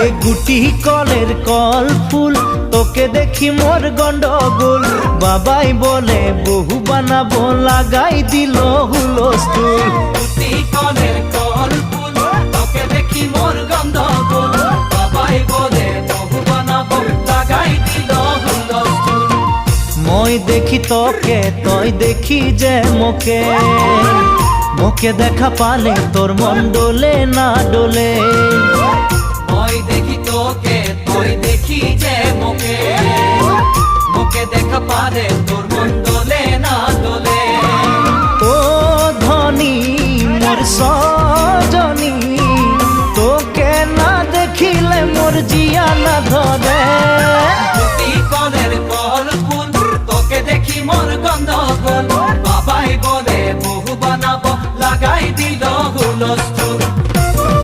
এ গুটি কলের কল ফুল তোকে দেখি মোর গন্ডগোল বাবাই বলে বহু বানাবো লাগাই দিল হুলস্থুল গুটি কলের কল ফুল তোকে দেখি মোর গন্ডগোল বাবাই বলে বহু বানাবো লাগাই দিল হুলস্থুল মই দেখি তোকে তই দেখি যে মোকে মোকে দেখা পালে তোর মন ডোলে না ডোলে মই দেখি তোকে তুই দেখি যে মোকে মোকে দেখা পারে তোর মন দোলে না দোলে ও ধনী মোর সজনী তোকে না দেখিলে মোর জিয়া